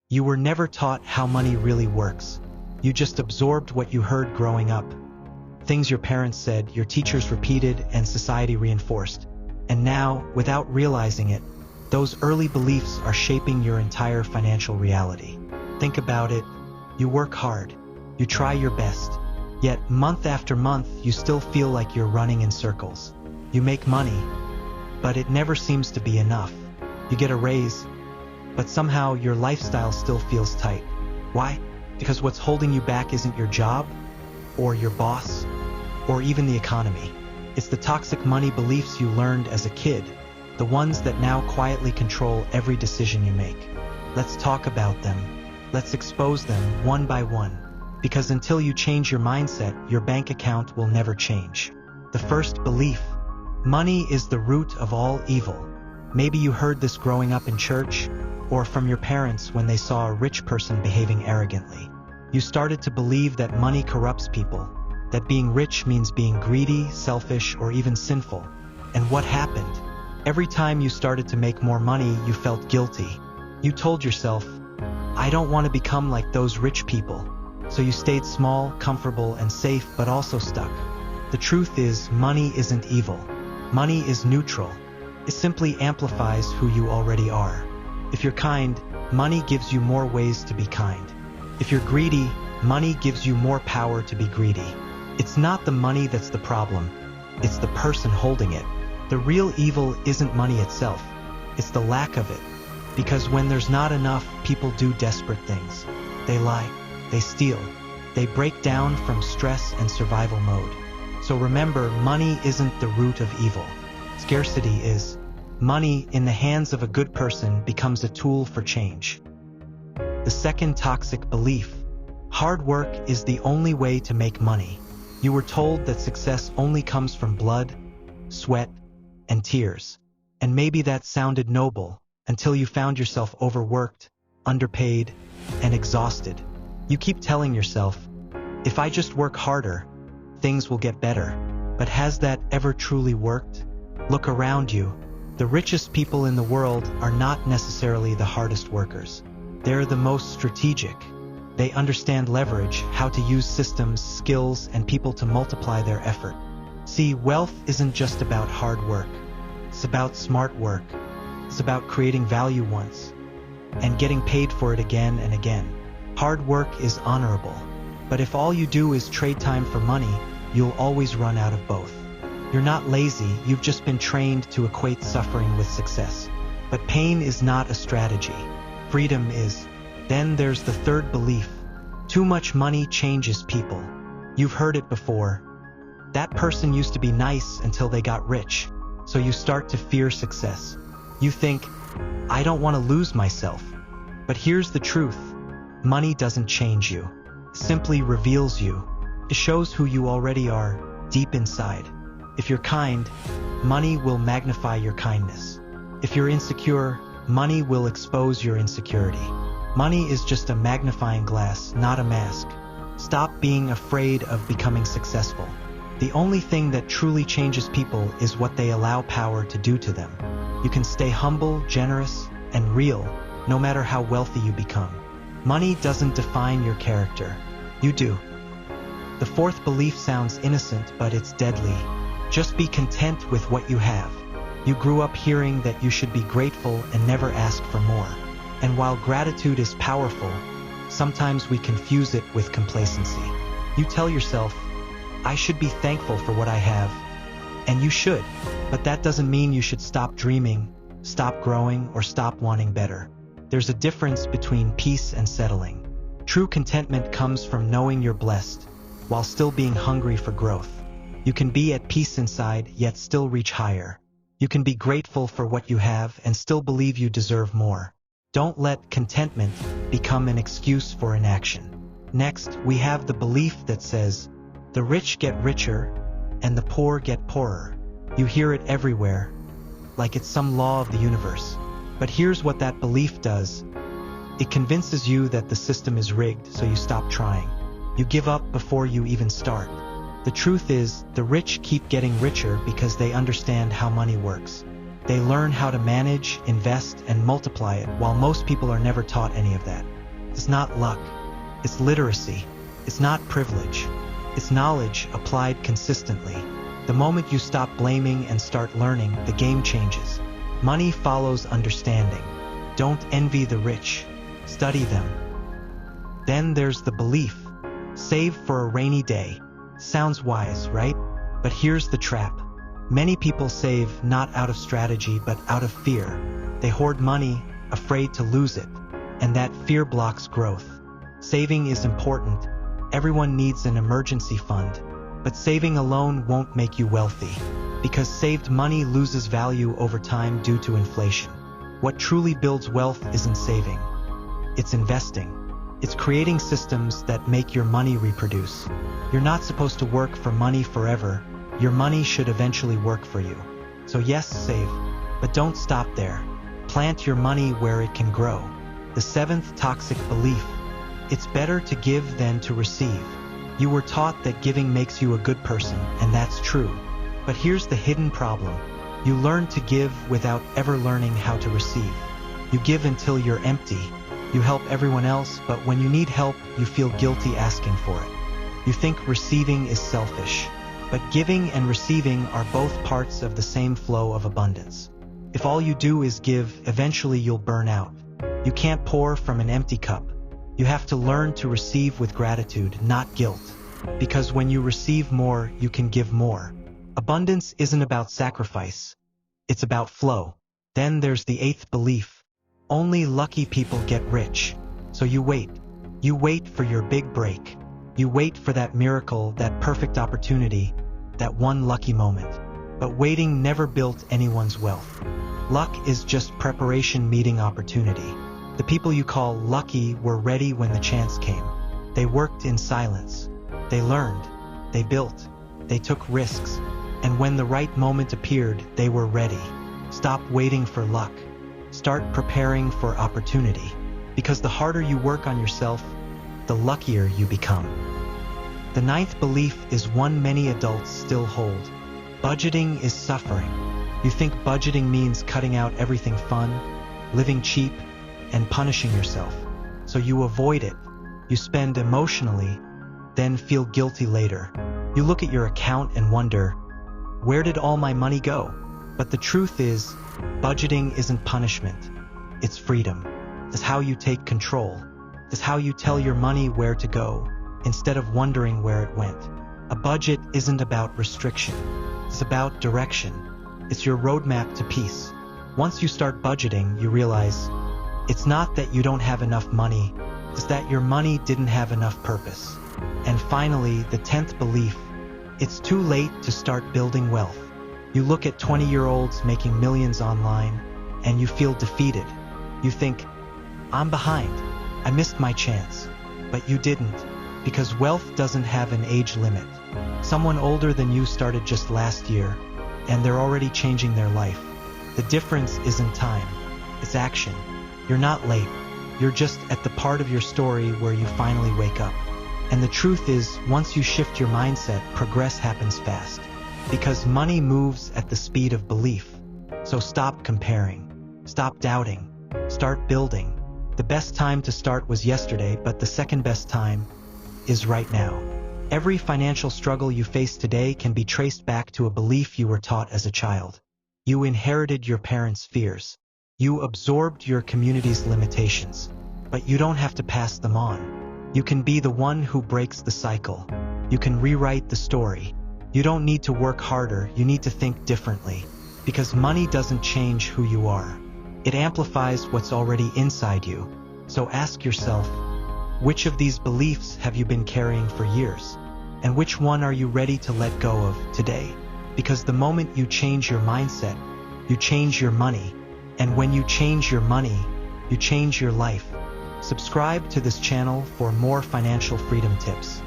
You were never taught how money really works. You just absorbed what you heard growing up. Things your parents said, your teachers repeated, and society reinforced. And now, without realizing it, those early beliefs are shaping your entire financial reality. Think about it. You work hard. You try your best. Yet, month after month, you still feel like you're running in circles. You make money, but it never seems to be enough. You get a raise, but somehow your lifestyle still feels tight. Why? Because what's holding you back isn't your job, or your boss, or even the economy. It's the toxic money beliefs you learned as a kid, the ones that now quietly control every decision you make. Let's talk about them. Let's expose them one by one. Because until you change your mindset, your bank account will never change. The first belief: money is the root of all evil. Maybe you heard this growing up in church, or from your parents when they saw a rich person behaving arrogantly. You started to believe that money corrupts people, that being rich means being greedy, selfish, or even sinful. And what happened? Every time you started to make more money, you felt guilty. You told yourself, I don't want to become like those rich people. So you stayed small, comfortable, and safe, but also stuck. The truth is, money isn't evil. Money is neutral. It simply amplifies who you already are. If you're kind, money gives you more ways to be kind. If you're greedy, money gives you more power to be greedy. It's not the money that's the problem. It's the person holding it. The real evil isn't money itself. It's the lack of it. Because when there's not enough, people do desperate things. They lie. They steal. They break down from stress and survival mode. So remember, money isn't the root of evil. Scarcity is. Money in the hands of a good person becomes a tool for change. The second toxic belief: hard work is the only way to make money. You were told that success only comes from blood, sweat, and tears. And maybe that sounded noble until you found yourself overworked, underpaid, and exhausted. You keep telling yourself, if I just work harder, things will get better. But has that ever truly worked? Look around you. The richest people in the world are not necessarily the hardest workers. They're the most strategic. They understand leverage, how to use systems, skills, and people to multiply their effort. See, wealth isn't just about hard work. It's about smart work. It's about creating value once and getting paid for it again and again. Hard work is honorable, but if all you do is trade time for money, you'll always run out of both. You're not lazy, you've just been trained to equate suffering with success. But pain is not a strategy. Freedom is. Then there's the third belief: too much money changes people. You've heard it before. That person used to be nice until they got rich, so you start to fear success. You think, I don't want to lose myself. But here's the truth. Money doesn't change you. It simply reveals you. It shows who you already are, deep inside. If you're kind, money will magnify your kindness. If you're insecure, money will expose your insecurity. Money is just a magnifying glass, not a mask. Stop being afraid of becoming successful. The only thing that truly changes people is what they allow power to do to them. You can stay humble, generous, and real, no matter how wealthy you become. Money doesn't define your character. You do. The fourth belief sounds innocent, but it's deadly. Just be content with what you have. You grew up hearing that you should be grateful and never ask for more. And while gratitude is powerful, sometimes we confuse it with complacency. You tell yourself, I should be thankful for what I have. And you should, but that doesn't mean you should stop dreaming, stop growing, or stop wanting better. There's a difference between peace and settling. True contentment comes from knowing you're blessed, while still being hungry for growth. You can be at peace inside, yet still reach higher. You can be grateful for what you have and still believe you deserve more. Don't let contentment become an excuse for inaction. Next, we have the belief that says, the rich get richer and the poor get poorer. You hear it everywhere, like it's some law of the universe. But here's what that belief does. It convinces you that the system is rigged, so you stop trying. You give up before you even start. The truth is, the rich keep getting richer because they understand how money works. They learn how to manage, invest, and multiply it, while most people are never taught any of that. is not luck. It's literacy. It's not privilege. It's knowledge applied consistently. The moment you stop blaming and start learning, the game changes. Money follows understanding. Don't envy the rich. Study them. Then there's the belief. Save for a rainy day. Sounds wise, right? But here's the trap. Many people save not out of strategy but out of fear. They hoard money, afraid to lose it, and that fear blocks growth. Saving is important. Everyone needs an emergency fund, but saving alone won't make you wealthy, because saved money loses value over time due to inflation. What truly builds wealth isn't saving. It's investing. It's creating systems that make your money reproduce. You're not supposed to work for money forever. Your money should eventually work for you. So yes, save, but don't stop there. Plant your money where it can grow. The seventh toxic belief. It's better to give than to receive. You were taught that giving makes you a good person, and that's true. But here's the hidden problem. You learn to give without ever learning how to receive. You give until you're empty. You help everyone else, but when you need help, you feel guilty asking for it. You think receiving is selfish. But giving and receiving are both parts of the same flow of abundance. If all you do is give, eventually you'll burn out. You can't pour from an empty cup. You have to learn to receive with gratitude, not guilt. Because when you receive more, you can give more. Abundance isn't about sacrifice. It's about flow. Then there's the eighth belief. Only lucky people get rich. So you wait. You wait for your big break. You wait for that miracle, that perfect opportunity, that one lucky moment. But waiting never built anyone's wealth. Luck is just preparation meeting opportunity. The people you call lucky were ready when the chance came. They worked in silence. They learned. They built. They took risks. And when the right moment appeared, they were ready. Stop waiting for luck. Start preparing for opportunity. Because the harder you work on yourself, the luckier you become. The ninth belief is one many adults still hold. Budgeting is suffering. You think budgeting means cutting out everything fun, living cheap, and punishing yourself. So you avoid it. You spend emotionally, then feel guilty later. You look at your account and wonder, where did all my money go? But the truth is, budgeting isn't punishment. It's freedom. It's how you take control. It's how you tell your money where to go, instead of wondering where it went. A budget isn't about restriction. It's about direction. It's your roadmap to peace. Once you start budgeting, you realize it's not that you don't have enough money, it's that your money didn't have enough purpose. And finally, the 10th belief. It's too late to start building wealth. You look at 20-year-olds making millions online, and you feel defeated. You think, I'm behind. I missed my chance. But you didn't, because wealth doesn't have an age limit. Someone older than you started just last year, and they're already changing their life. The difference isn't time, it's action. You're not late. You're just at the part of your story where you finally wake up. And the truth is, once you shift your mindset, progress happens fast. Because money moves at the speed of belief. So stop comparing. Stop doubting. Start building. The best time to start was yesterday, but the second best time is right now. Every financial struggle you face today can be traced back to a belief you were taught as a child. You inherited your parents' fears. You absorbed your community's limitations. But you don't have to pass them on. You can be the one who breaks the cycle. You can rewrite the story. You don't need to work harder, you need to think differently. Because money doesn't change who you are. It amplifies what's already inside you. So ask yourself, which of these beliefs have you been carrying for years? And which one are you ready to let go of today? Because the moment you change your mindset, you change your money. And when you change your money, you change your life. Subscribe to this channel for more financial freedom tips.